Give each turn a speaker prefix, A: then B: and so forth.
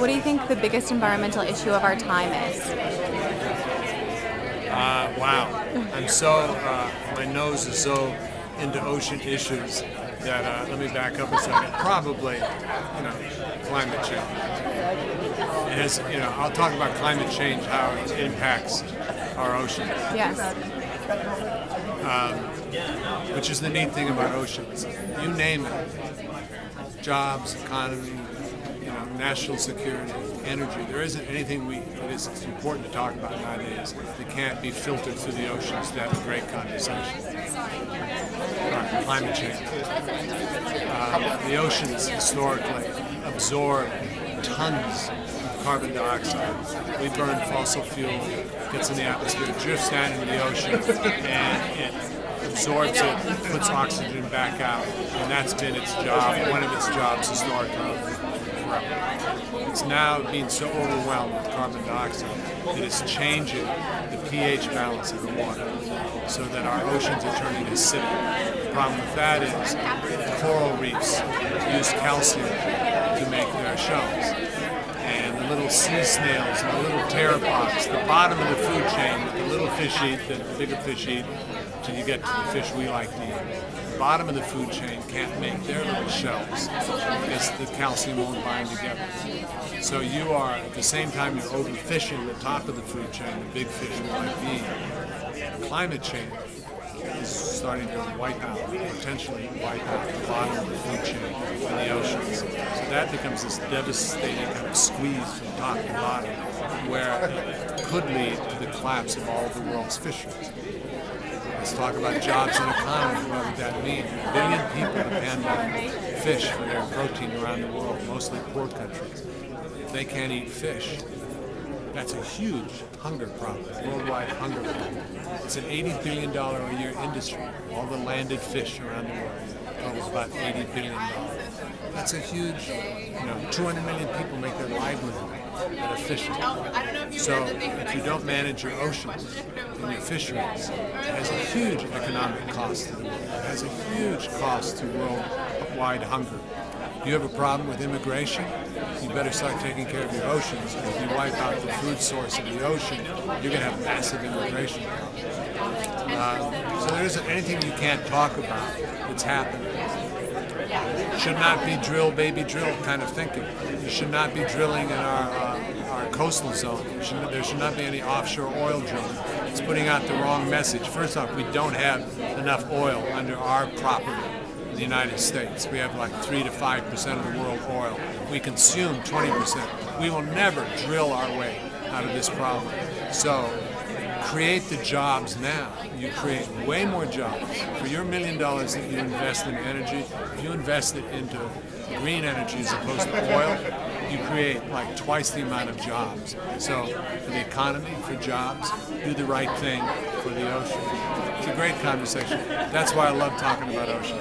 A: What do you think the biggest environmental issue of our time is?
B: Wow. I'm so, my nose is so into ocean issues that, let me back up a second. Probably, climate change. It has, I'll talk about climate change, how it impacts our oceans.
A: Yes.
B: Which is the neat thing about oceans. You name it. Jobs, economy, national security, energy. There isn't anything that is important to talk about nowadays that can't be filtered through the oceans to have a great conversation. Climate change. The oceans historically absorb tons of carbon dioxide. We burn fossil fuel, gets in the atmosphere, drifts down into the ocean, and it absorbs it, puts oxygen back out, and that's been its job, one of its jobs historically. It's now being so overwhelmed with carbon dioxide that it's changing the pH balance of the water so that our oceans are turning acidic. The problem with that is coral reefs use calcium to make their shells. And the little sea snails and the little pteropods, the bottom of the food chain, the little fish eat, the bigger fish eat, till you get to the fish we like to eat. The bottom of the food chain can't make their little shells because the calcium won't bind together. So you are, at the same time you're overfishing the top of the food chain, the big fish we like to eat. Climate change is starting to potentially wipe out the bottom of the food chain in the oceans. So that becomes this devastating kind of squeeze from top to bottom where it could lead to the collapse of all of the world's fisheries. Let's talk about jobs and economy. What would that mean? 1 billion people depend on fish for their protein around the world, mostly poor countries. If they can't eat fish, that's a huge hunger problem, worldwide hunger problem. It's an $80 billion a year industry. All the landed fish around the world totals about $80 billion. That's a huge, 200 million people make their livelihood out of fishing. So if you don't manage your oceans and your fisheries, it has a huge economic cost to the world. It has a huge cost to worldwide hunger. You have a problem with immigration, you better start taking care of your oceans. And if you wipe out the food source of the ocean, you're going to have massive immigration problems. So there isn't anything you can't talk about that's happening. Should not be drill, baby, drill kind of thinking. You should not be drilling in our coastal zone. There should not be any offshore oil drilling. It's putting out the wrong message. First off, we don't have enough oil under our property. In the United States. We have like 3 to 5% of the world oil. We consume 20%. We will never drill our way out of this problem. So create the jobs now. You create way more jobs. For your $1 million that you invest in energy, if you invest it into green energy as opposed to oil, you create like twice the amount of jobs. So for the economy, for jobs, do the right thing for the ocean. It's a great conversation. That's why I love talking about ocean.